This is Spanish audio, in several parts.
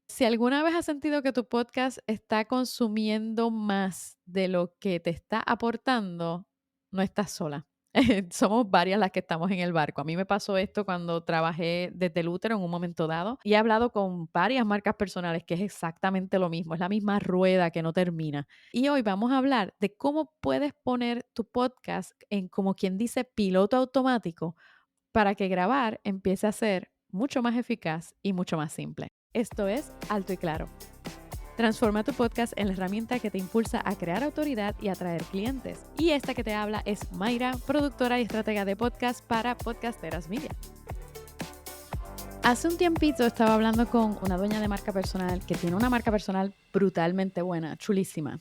Si alguna vez has sentido que tu podcast está consumiendo más de lo que te está aportando, no estás sola. Somos varias las que estamos en el barco. A mí me pasó esto cuando trabajé desde el útero en un momento dado y he hablado con varias marcas personales que es exactamente lo mismo, es la misma rueda que no termina. Y hoy vamos a hablar de cómo puedes poner tu podcast en, como quien dice, piloto automático para que grabar empiece a ser mucho más eficaz y mucho más simple. Esto es Alto y Claro. Transforma tu podcast en la herramienta que te impulsa a crear autoridad y atraer clientes. Y esta que te habla es Mayra, productora y estratega de podcast para Podcasteras Media. Hace un tiempito estaba hablando con una dueña de marca personal que tiene una marca personal brutalmente buena, chulísima,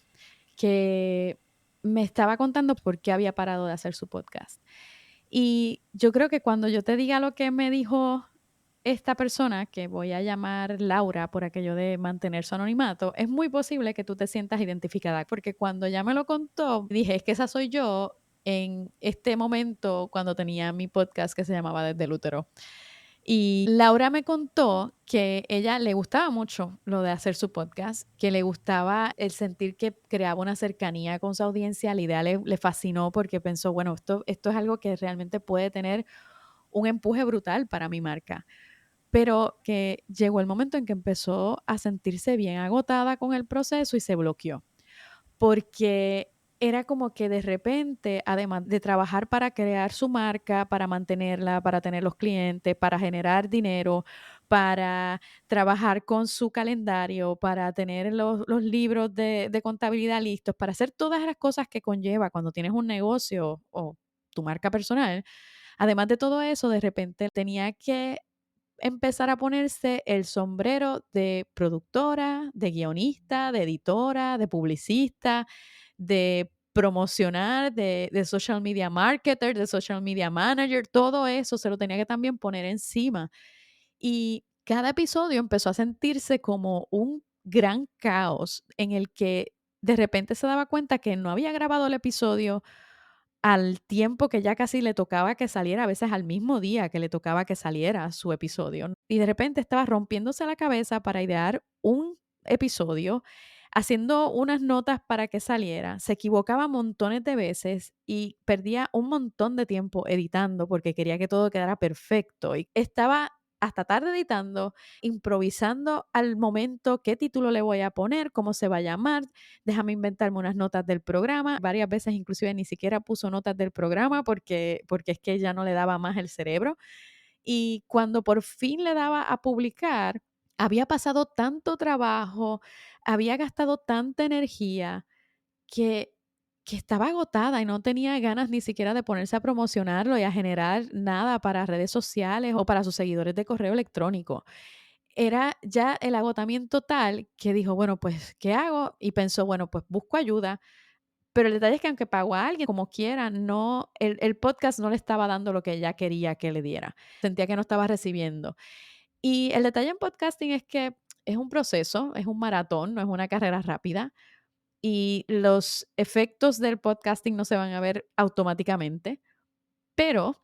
que me estaba contando por qué había parado de hacer su podcast. Y yo creo que cuando yo te diga lo que me dijo esta persona, que voy a llamar Laura por aquello de mantener su anonimato, es muy posible que tú te sientas identificada, porque cuando ella me lo contó, dije, es que esa soy yo en este momento cuando tenía mi podcast que se llamaba Desde el Útero. Y Laura me contó que ella le gustaba mucho lo de hacer su podcast, que le gustaba el sentir que creaba una cercanía con su audiencia. La idea le fascinó porque pensó, bueno, esto es algo que realmente puede tener un empuje brutal para mi marca. Pero que llegó el momento en que empezó a sentirse bien agotada con el proceso y se bloqueó porque era como que de repente, además de trabajar para crear su marca, para mantenerla, para tener los clientes, para generar dinero, para trabajar con su calendario, para tener los libros de contabilidad listos, para hacer todas las cosas que conlleva cuando tienes un negocio o tu marca personal. Además de todo eso, de repente tenía que empezar a ponerse el sombrero de productora, de guionista, de editora, de publicista, de promocionar, de social media marketer, de social media manager, todo eso se lo tenía que también poner encima. Y cada episodio empezó a sentirse como un gran caos en el que de repente se daba cuenta que no había grabado el episodio al tiempo que ya casi le tocaba que saliera, a veces al mismo día que le tocaba que saliera su episodio. Y de repente estaba rompiéndose la cabeza para idear un episodio, haciendo unas notas para que saliera. Se equivocaba montones de veces y perdía un montón de tiempo editando porque quería que todo quedara perfecto. Y estaba hasta tarde editando, improvisando al momento qué título le voy a poner, cómo se va a llamar, déjame inventarme unas notas del programa. Varias veces inclusive ni siquiera puso notas del programa porque es que ya no le daba más el cerebro. Y cuando por fin le daba a publicar, había pasado tanto trabajo, había gastado tanta energía que, que estaba agotada y no tenía ganas ni siquiera de ponerse a promocionarlo y a generar nada para redes sociales o para sus seguidores de correo electrónico. Era ya el agotamiento tal que dijo, bueno, pues, ¿qué hago? Y pensó, bueno, pues busco ayuda. Pero el detalle es que aunque pagó a alguien como quiera, no, el podcast no le estaba dando lo que ella quería que le diera. Sentía que no estaba recibiendo. Y el detalle en podcasting es que es un proceso, es un maratón, no es una carrera rápida. Y los efectos del podcasting no se van a ver automáticamente, pero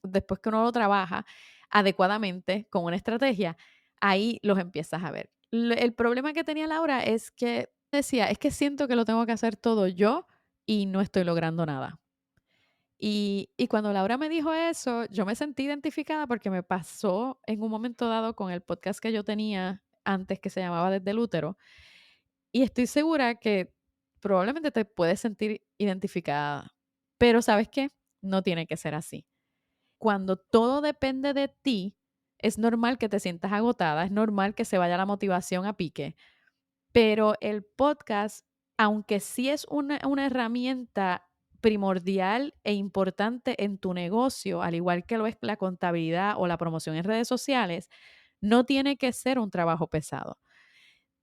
después que uno lo trabaja adecuadamente con una estrategia, ahí los empiezas a ver. El problema que tenía Laura es que decía, es que siento que lo tengo que hacer todo yo y no estoy logrando nada. Y cuando Laura me dijo eso, yo me sentí identificada porque me pasó en un momento dado con el podcast que yo tenía antes que se llamaba Desde el Útero. Y estoy segura que probablemente te puedes sentir identificada. Pero ¿sabes qué? No tiene que ser así. Cuando todo depende de ti, es normal que te sientas agotada, es normal que se vaya la motivación a pique, pero el podcast, aunque sí es una herramienta primordial e importante en tu negocio, al igual que lo es la contabilidad o la promoción en redes sociales, no tiene que ser un trabajo pesado.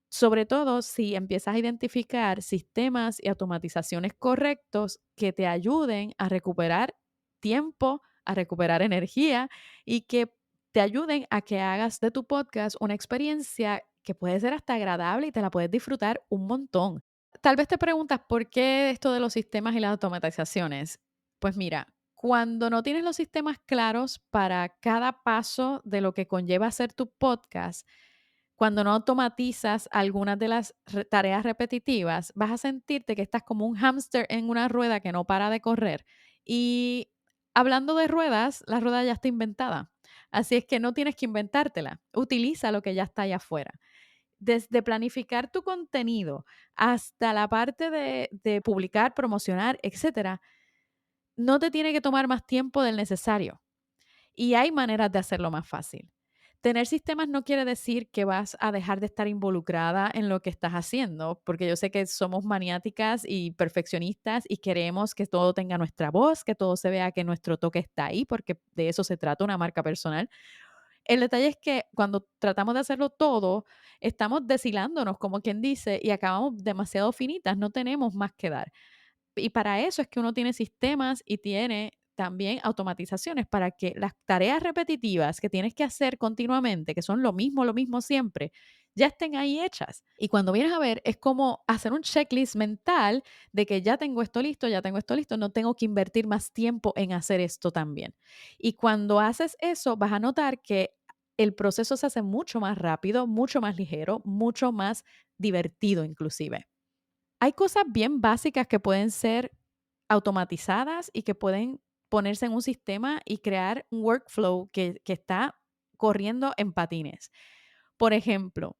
Sobre todo si empiezas a identificar sistemas y automatizaciones correctos que te ayuden a recuperar tiempo, a recuperar energía y que te ayuden a que hagas de tu podcast una experiencia que puede ser hasta agradable y te la puedes disfrutar un montón. Tal vez te preguntas por qué esto de los sistemas y las automatizaciones. Pues mira, Cuando no tienes los sistemas claros para cada paso de lo que conlleva hacer tu podcast, cuando no automatizas algunas de las tareas repetitivas, vas a sentirte que estás como un hámster en una rueda que no para de correr. Y hablando de ruedas, la rueda ya está inventada. Así es que no tienes que inventártela. Utiliza lo que ya está allá afuera. Desde planificar tu contenido hasta la parte de publicar, promocionar, etcétera, no te tiene que tomar más tiempo del necesario. Y hay maneras de hacerlo más fácil. Tener sistemas no quiere decir que vas a dejar de estar involucrada en lo que estás haciendo, porque yo sé que somos maniáticas y perfeccionistas y queremos que todo tenga nuestra voz, que todo se vea que nuestro toque está ahí, porque de eso se trata una marca personal. El detalle es que cuando tratamos de hacerlo todo, estamos deshilándonos, como quien dice, y acabamos demasiado finitas, no tenemos más que dar. Y para eso es que uno tiene sistemas y tiene también automatizaciones para que las tareas repetitivas que tienes que hacer continuamente, que son lo mismo siempre, ya estén ahí hechas. Y cuando vienes a ver, es como hacer un checklist mental de que ya tengo esto listo, ya tengo esto listo, no tengo que invertir más tiempo en hacer esto también. Y cuando haces eso, vas a notar que el proceso se hace mucho más rápido, mucho más ligero, mucho más divertido inclusive. Hay cosas bien básicas que pueden ser automatizadas y que pueden ponerse en un sistema y crear un workflow que está corriendo en patines. Por ejemplo,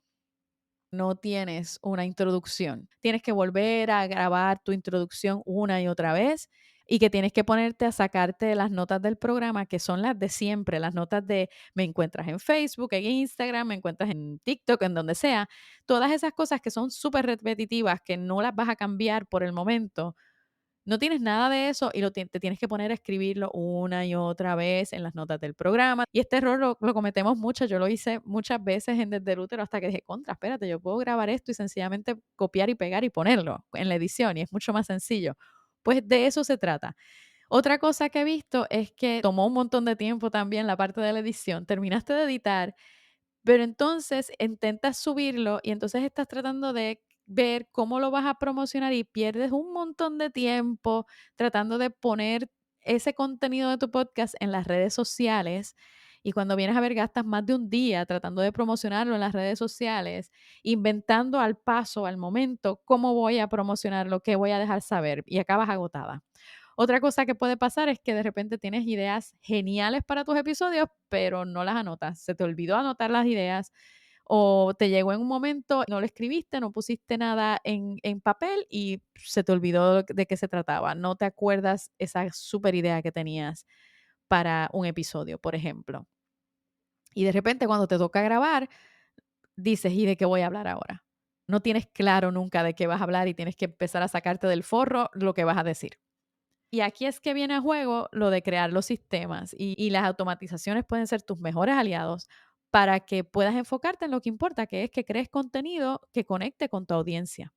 no tienes una introducción, tienes que volver a grabar tu introducción una y otra vez y que tienes que ponerte a sacarte las notas del programa, que son las de siempre, las notas de me encuentras en Facebook, en Instagram, me encuentras en TikTok, en donde sea. Todas esas cosas que son súper repetitivas, que no las vas a cambiar por el momento, no tienes nada de eso y te tienes que poner a escribirlo una y otra vez en las notas del programa. Y este error lo cometemos mucho. Yo lo hice muchas veces en Desde el Útero hasta que dije, contra, espérate, yo puedo grabar esto y sencillamente copiar y pegar y ponerlo en la edición y es mucho más sencillo. Pues de eso se trata. Otra cosa que he visto es que tomó un montón de tiempo también la parte de la edición. Terminaste de editar, pero entonces intentas subirlo y entonces estás tratando de ver cómo lo vas a promocionar y pierdes un montón de tiempo tratando de poner ese contenido de tu podcast en las redes sociales. Y cuando vienes a ver, gastas más de un día tratando de promocionarlo en las redes sociales, inventando al paso, al momento, cómo voy a promocionarlo, qué voy a dejar saber y acabas agotada. Otra cosa que puede pasar es que de repente tienes ideas geniales para tus episodios, pero no las anotas. Se te olvidó anotar las ideas o te llegó en un momento, no lo escribiste, no pusiste nada en papel y se te olvidó de qué se trataba. No te acuerdas esa super idea que tenías para un episodio, por ejemplo. Y de repente cuando te toca grabar, dices, ¿y de qué voy a hablar ahora? No tienes claro nunca de qué vas a hablar y tienes que empezar a sacarte del forro lo que vas a decir. Y aquí es que viene a juego lo de crear los sistemas y las automatizaciones pueden ser tus mejores aliados para que puedas enfocarte en lo que importa, que es que crees contenido que conecte con tu audiencia.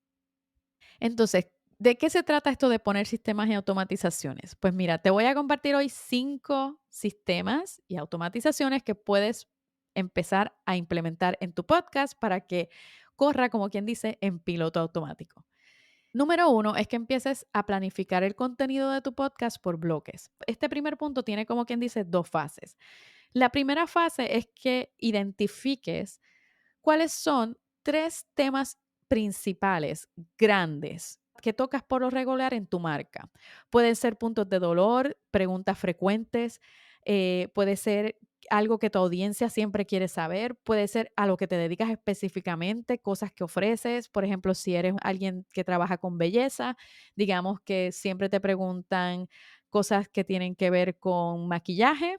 Entonces, ¿de qué se trata esto de poner sistemas y automatizaciones? Pues mira, te voy a compartir hoy 5 sistemas y automatizaciones que puedes empezar a implementar en tu podcast para que corra, como quien dice, en piloto automático. Número 1 es que empieces a planificar el contenido de tu podcast por bloques. Este primer punto tiene, como quien dice, 2 fases. La primera fase es que identifiques cuáles son 3 temas principales, grandes, que tocas por lo regular en tu marca. Pueden ser puntos de dolor, preguntas frecuentes, puede ser algo que tu audiencia siempre quiere saber, puede ser a lo que te dedicas específicamente, cosas que ofreces. Por ejemplo, si eres alguien que trabaja con belleza, digamos que siempre te preguntan cosas que tienen que ver con maquillaje,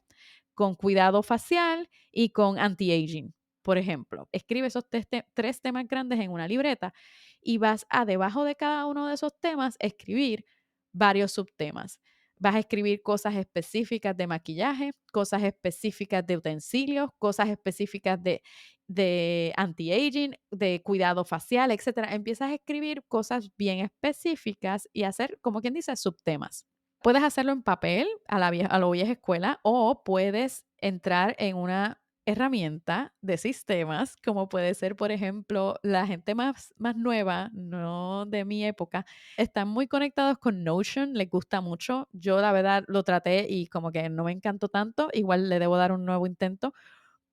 con cuidado facial y con anti-aging. Por ejemplo, escribe esos 3 temas grandes en una libreta y vas a debajo de cada uno de esos temas escribir varios subtemas. Vas a escribir cosas específicas de maquillaje, cosas específicas de utensilios, cosas específicas de anti-aging, de cuidado facial, etcétera. Empiezas a escribir cosas bien específicas y hacer, como quien dice, subtemas. Puedes hacerlo en papel a lo vieja escuela o puedes entrar en una herramienta de sistemas, como puede ser, por ejemplo, la gente más nueva, no de mi época, están muy conectados con Notion, les gusta mucho. Yo, la verdad, lo traté y como que no me encantó tanto. Igual le debo dar un nuevo intento.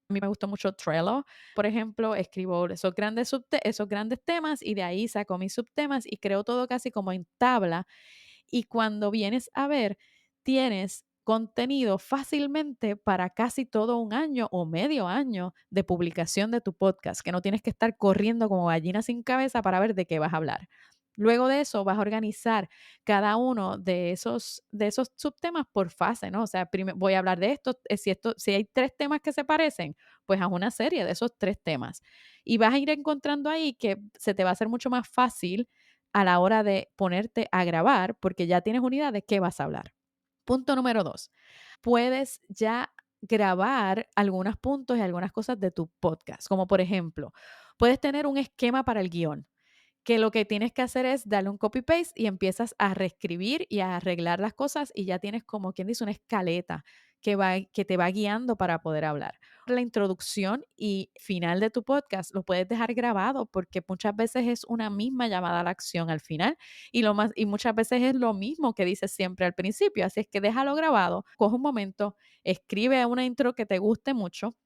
A mí me gustó mucho Trello. Por ejemplo, escribo esos grandes temas y de ahí saco mis subtemas y creo todo casi como en tabla. Y cuando vienes a ver, tienes contenido fácilmente para casi todo un año o medio año de publicación de tu podcast, que no tienes que estar corriendo como gallina sin cabeza para ver de qué vas a hablar. Luego de eso vas a organizar cada uno de esos subtemas por fase, ¿no? O sea, voy a hablar de esto, si hay 3 temas que se parecen, pues haz una serie de esos 3 temas. Y vas a ir encontrando ahí que se te va a hacer mucho más fácil a la hora de ponerte a grabar, porque ya tienes una idea de qué vas a hablar. Punto número 2, puedes ya grabar algunos puntos y algunas cosas de tu podcast, como por ejemplo, puedes tener un esquema para el guión, que lo que tienes que hacer es darle un copy paste y empiezas a reescribir y a arreglar las cosas y ya tienes como quien dice una escaleta que te va guiando para poder hablar. La introducción y final de tu podcast lo puedes dejar grabado porque muchas veces es una misma llamada a la acción al final y muchas veces es lo mismo que dices siempre al principio. Así es que déjalo grabado, coge un momento, escribe una intro que te guste mucho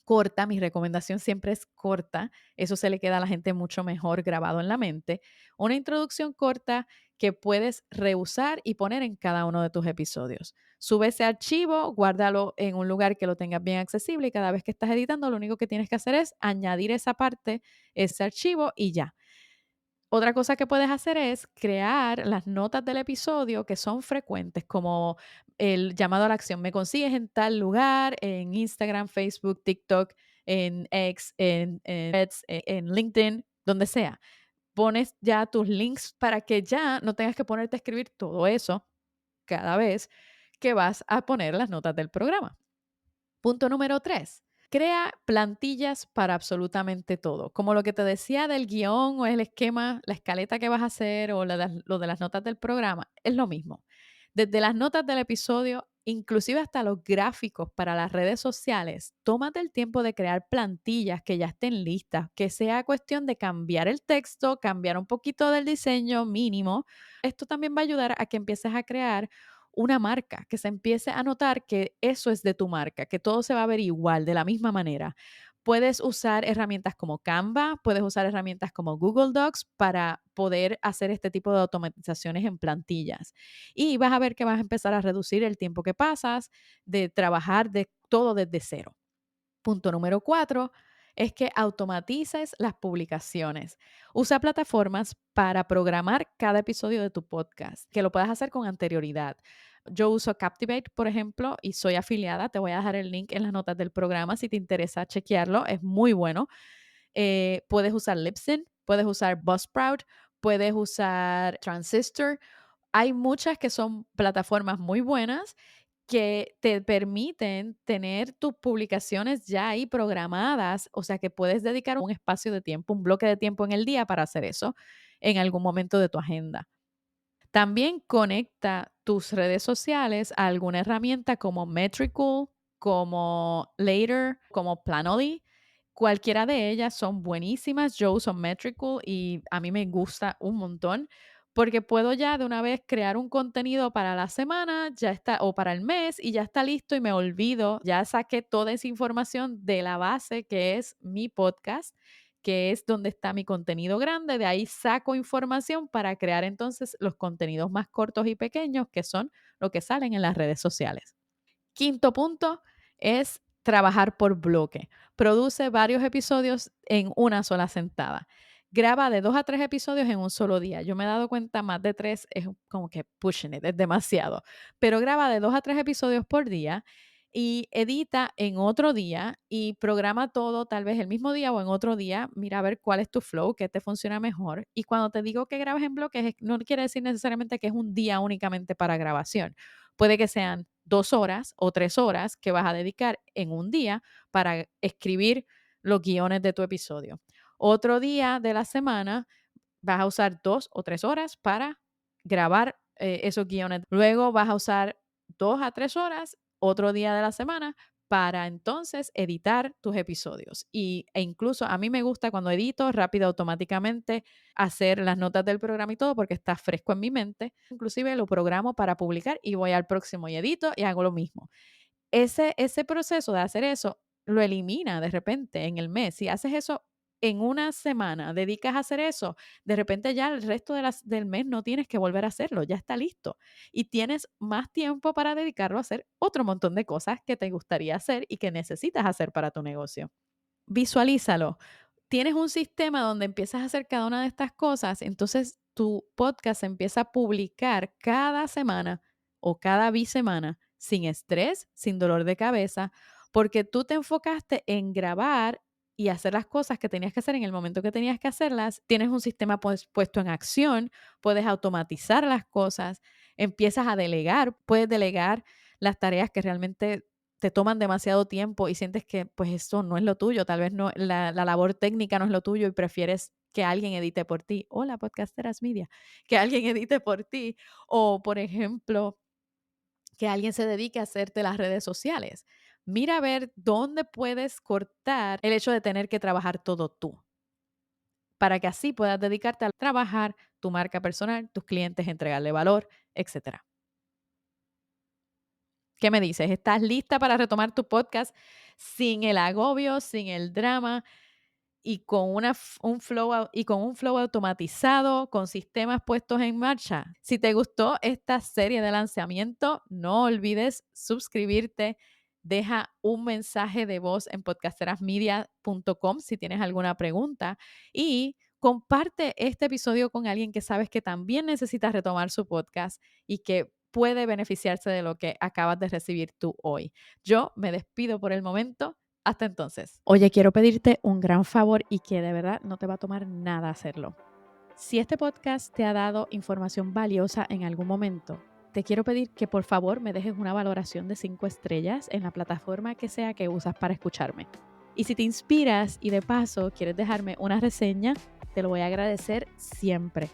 corta, mi recomendación siempre es corta, eso se le queda a la gente mucho mejor grabado en la mente. Una introducción corta que puedes reusar y poner en cada uno de tus episodios. Sube ese archivo, guárdalo en un lugar que lo tengas bien accesible y cada vez que estás editando lo único que tienes que hacer es añadir esa parte, ese archivo y ya. Otra cosa que puedes hacer es crear las notas del episodio que son frecuentes, como el llamado a la acción. Me consigues en tal lugar, en Instagram, Facebook, TikTok, en X, en Threads, en LinkedIn, donde sea. Pones ya tus links para que ya no tengas que ponerte a escribir todo eso cada vez que vas a poner las notas del programa. Punto número 3. Crea plantillas para absolutamente todo. Como lo que te decía del guión o el esquema, la escaleta que vas a hacer o lo de las notas del programa, es lo mismo. Desde las notas del episodio, inclusive hasta los gráficos para las redes sociales, tómate el tiempo de crear plantillas que ya estén listas, que sea cuestión de cambiar el texto, cambiar un poquito del diseño mínimo. Esto también va a ayudar a que empieces a crear una marca, que se empiece a notar que eso es de tu marca, que todo se va a ver igual, de la misma manera. Puedes usar herramientas como Canva, puedes usar herramientas como Google Docs para poder hacer este tipo de automatizaciones en plantillas. Y vas a ver que vas a empezar a reducir el tiempo que pasas de trabajar de todo desde cero. Punto número 4 es que automatices las publicaciones. Usa plataformas para programar cada episodio de tu podcast, que lo puedas hacer con anterioridad. Yo uso Captivate, por ejemplo, y soy afiliada. Te voy a dejar el link en las notas del programa si te interesa chequearlo. Es muy bueno. Puedes usar Libsyn, puedes usar Buzzsprout, puedes usar Transistor. Hay muchas que son plataformas muy buenas que te permiten tener tus publicaciones ya ahí programadas, o sea que puedes dedicar un espacio de tiempo, un bloque de tiempo en el día para hacer eso en algún momento de tu agenda. También conecta tus redes sociales a alguna herramienta como Metricool, como Later, como Planoly. Cualquiera de ellas son buenísimas. Yo uso Metricool y a mí me gusta un montón porque puedo ya de una vez crear un contenido para la semana, ya está, o para el mes y ya está listo y me olvido, ya saqué toda esa información de la base que es mi podcast, que es donde está mi contenido grande. De ahí saco información para crear entonces los contenidos más cortos y pequeños, que son lo que salen en las redes sociales. Quinto punto es trabajar por bloque. Produce varios episodios en una sola sentada. Graba de 2 a 3 episodios en un solo día. Yo me he dado cuenta, más de 3 es como que pushing it, es demasiado. Pero graba de 2 a 3 episodios por día y edita en otro día y programa todo tal vez el mismo día o en otro día. Mira a ver cuál es tu flow, qué te funciona mejor. Y cuando te digo que grabes en bloques, no quiere decir necesariamente que es un día únicamente para grabación. Puede que sean 2 horas o 3 horas que vas a dedicar en un día para escribir los guiones de tu episodio. Otro día de la semana vas a usar 2 o 3 horas para grabar esos guiones. Luego vas a usar 2 a 3 horas otro día de la semana para entonces editar tus episodios. E incluso a mí me gusta cuando edito rápido automáticamente hacer las notas del programa y todo porque está fresco en mi mente. Inclusive lo programo para publicar y voy al próximo y edito y hago lo mismo. Ese proceso de hacer eso lo elimina de repente en el mes. Si haces eso en una semana, dedicas a hacer eso, de repente ya el resto del mes no tienes que volver a hacerlo, ya está listo. Y tienes más tiempo para dedicarlo a hacer otro montón de cosas que te gustaría hacer y que necesitas hacer para tu negocio. Visualízalo. Tienes un sistema donde empiezas a hacer cada una de estas cosas, entonces tu podcast se empieza a publicar cada semana o cada bisemana sin estrés, sin dolor de cabeza, porque tú te enfocaste en grabar y hacer las cosas que tenías que hacer en el momento que tenías que hacerlas. Tienes un sistema puesto en acción, puedes automatizar las cosas, empiezas a delegar, puedes delegar las tareas que realmente te toman demasiado tiempo y sientes que pues eso no es lo tuyo, tal vez no, la labor técnica no es lo tuyo y prefieres que alguien edite por ti. Hola, Podcasteras Media, que alguien edite por ti. O, por ejemplo, que alguien se dedique a hacerte las redes sociales. Mira a ver dónde puedes cortar el hecho de tener que trabajar todo tú, para que así puedas dedicarte a trabajar tu marca personal, tus clientes, entregarle valor, etcétera. ¿Qué me dices? ¿Estás lista para retomar tu podcast sin el agobio, sin el drama y con un flow automatizado, con sistemas puestos en marcha? Si te gustó esta serie de lanzamiento, no olvides suscribirte. Deja un mensaje de voz en podcasterasmedia.com si tienes alguna pregunta y comparte este episodio con alguien que sabes que también necesita retomar su podcast y que puede beneficiarse de lo que acabas de recibir tú hoy. Yo me despido por el momento. Hasta entonces. Oye, quiero pedirte un gran favor y que de verdad no te va a tomar nada hacerlo. Si este podcast te ha dado información valiosa en algún momento, te quiero pedir que por favor me dejes una valoración de 5 estrellas en la plataforma que sea que usas para escucharme. Y si te inspiras y de paso quieres dejarme una reseña, te lo voy a agradecer siempre.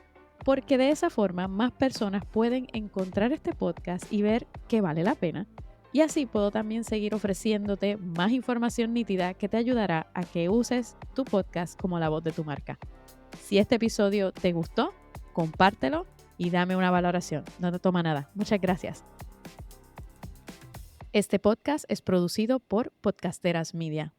Porque de esa forma más personas pueden encontrar este podcast y ver que vale la pena. Y así puedo también seguir ofreciéndote más información nítida que te ayudará a que uses tu podcast como la voz de tu marca. Si este episodio te gustó, compártelo y dame una valoración. No te toma nada. Muchas gracias. Este podcast es producido por Podcasteras Media.